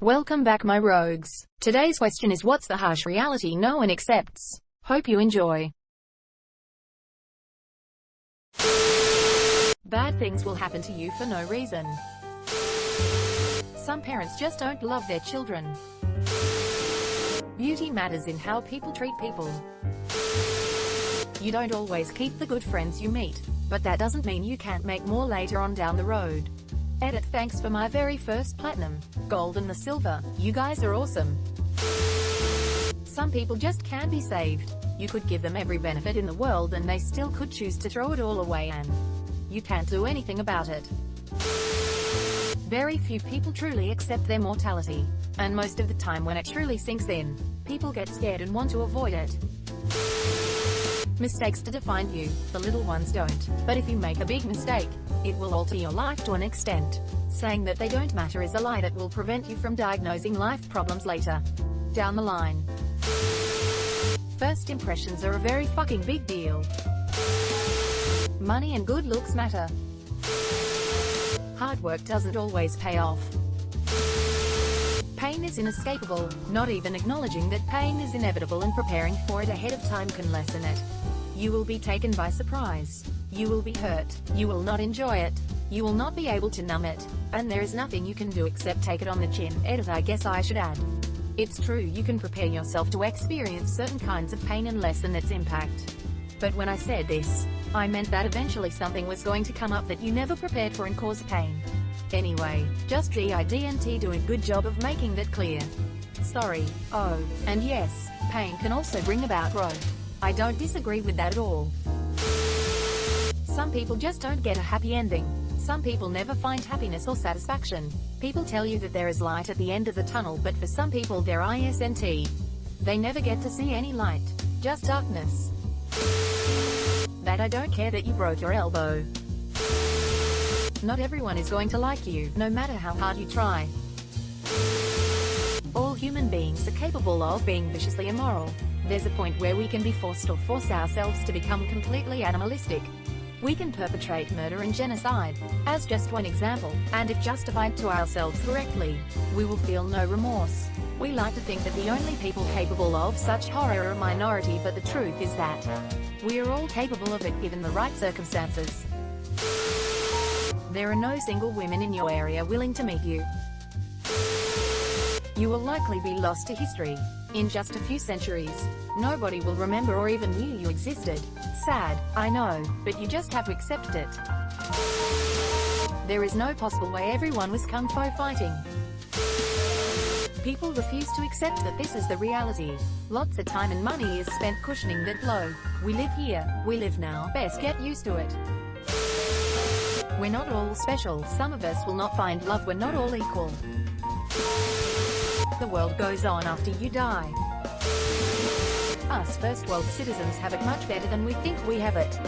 Welcome back, my rogues. Today's question is, what's the harsh reality no one accepts? Hope you enjoy. Bad things will happen to you for no reason. Some parents just don't love their children. Beauty matters in how people treat people. You don't always keep the good friends you meet, but that doesn't mean you can't make more later on down the road. Edit. Thanks for my very first platinum, gold and the silver. You guys are awesome. Some people just can't be saved. You could give them every benefit in the world and they still could choose to throw it all away, and you can't do anything about it. Very few people truly accept their mortality, and most of the time when it truly sinks in, people get scared and want to avoid it. Mistakes to define you, the little ones don't, but if you make a big mistake, it will alter your life to an extent. Saying that they don't matter is a lie that will prevent you from diagnosing life problems later down the line. First impressions are a very fucking big deal. Money and good looks matter. Hard work doesn't always pay off. Pain is inescapable. Not even acknowledging that pain is inevitable and preparing for it ahead of time can lessen it. You will be taken by surprise. You will be hurt. You will not enjoy it. You will not be able to numb it. And there is nothing you can do except take it on the chin. Edit. I guess I should add. It's true, you can prepare yourself to experience certain kinds of pain and lessen its impact. But when I said this, I meant that eventually something was going to come up that you never prepared for and cause pain. Anyway, just didn't do a good job of making that clear. Sorry. Oh, and yes, pain can also bring about growth. I don't disagree with that at all. Some people just don't get a happy ending. Some people never find happiness or satisfaction. People tell you that there is light at the end of the tunnel, but for some people there isn't. They never get to see any light, just darkness. That I don't care that you broke your elbow. Not everyone is going to like you, no matter how hard you try. All human beings are capable of being viciously immoral. There's a point where we can be forced or force ourselves to become completely animalistic. We can perpetrate murder and genocide, as just one example, and if justified to ourselves correctly, we will feel no remorse. We like to think that the only people capable of such horror are a minority, but the truth is that we are all capable of it given the right circumstances. There are no single women in your area willing to meet you. You will likely be lost to history. In just a few centuries, nobody will remember or even knew you existed. Sad, I know, but you just have to accept it. There is no possible way everyone was kung fu fighting. People refuse to accept that this is the reality. Lots of time and money is spent cushioning that blow. We live here, we live now, best get used to it. We're not all special, some of us will not find love, we're not all equal. The world goes on after you die. Us first world citizens have it much better than we think we have it.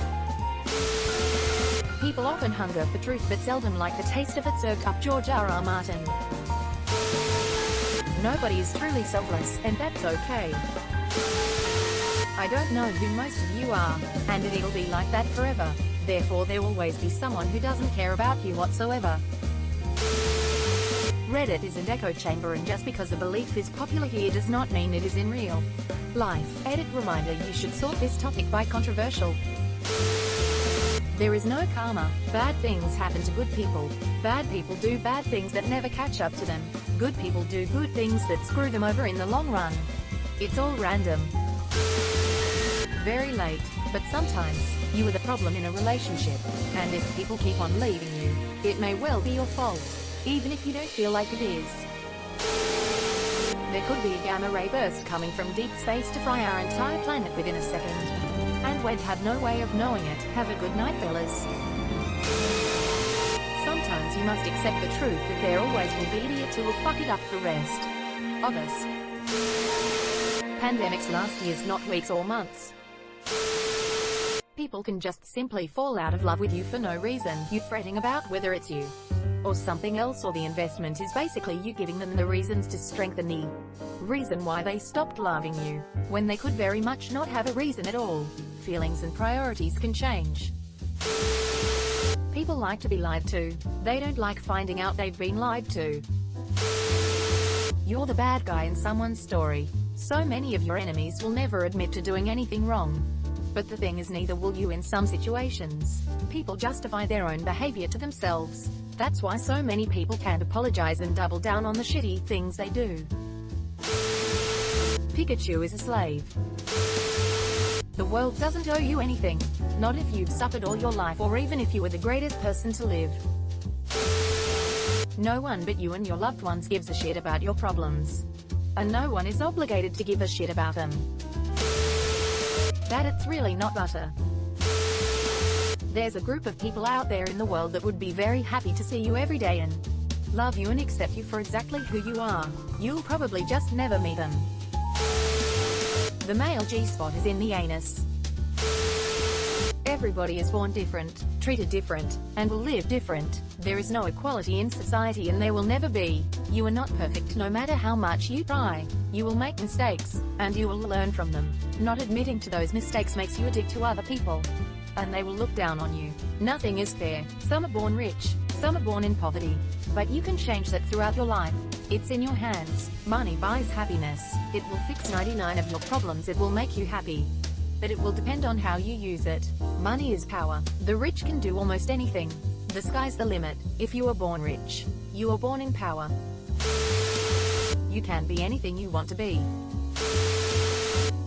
People often hunger for truth but seldom like the taste of it served up. George R.R. Martin. Nobody is truly selfless, and that's okay. I don't know who most of you are, and it'll be like that forever. Therefore there will always be someone who doesn't care about you whatsoever. Reddit is an echo chamber, and just because a belief is popular here does not mean it is in real life. Edit. Reminder, you should sort this topic by controversial. There is no karma. Bad things happen to good people. Bad people do bad things that never catch up to them. Good people do good things that screw them over in the long run. It's all random. Very late, but sometimes, you are the problem in a relationship. And if people keep on leaving you, it may well be your fault. Even if you don't feel like it is. There could be a gamma ray burst coming from deep space to fry our entire planet within a second. And we'd have no way of knowing it. Have a good night, fellas. Sometimes you must accept the truth that there always will be idiots who will fuck it up for the rest of us. Pandemics last years, not weeks or months. People can just simply fall out of love with you for no reason. You fretting about whether it's you or something else, or the investment is basically you giving them the reasons to strengthen the reason why they stopped loving you, when they could very much not have a reason at all. Feelings and priorities can change. People like to be lied to. They don't like finding out they've been lied to. You're the bad guy in someone's story. So many of your enemies will never admit to doing anything wrong. But the thing is, neither will you in some situations. People justify their own behavior to themselves. That's why so many people can't apologize and double down on the shitty things they do. Pikachu is a slave. The world doesn't owe you anything. Not if you've suffered all your life, or even if you were the greatest person to live. No one but you and your loved ones gives a shit about your problems. And no one is obligated to give a shit about them. That it's really not butter. There's a group of people out there in the world that would be very happy to see you every day and love you and accept you for exactly who you are. You'll probably just never meet them. The male G-spot is in the anus. Everybody is born different, treated different, and will live different. There is no equality in society, and there will never be. You are not perfect no matter how much you try. You will make mistakes, and you will learn from them. Not admitting to those mistakes makes you a dick to other people, and they will look down on you. Nothing is fair. Some are born rich, some are born in poverty. But you can change that throughout your life. It's in your hands. Money buys happiness. It will fix 99 of your problems. It will make you happy. But it will depend on how you use it. Money is power. The rich can do almost anything. The sky's the limit. If you are born rich, you are born in power. You can be anything you want to be.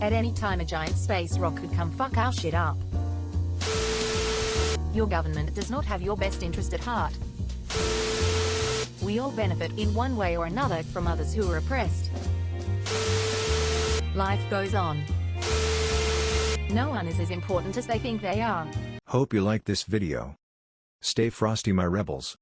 At any time a giant space rock could come fuck our shit up. Your government does not have your best interest at heart. We all benefit in one way or another from others who are oppressed. Life goes on. No one is as important as they think they are. Hope you liked this video. Stay frosty, my rebels.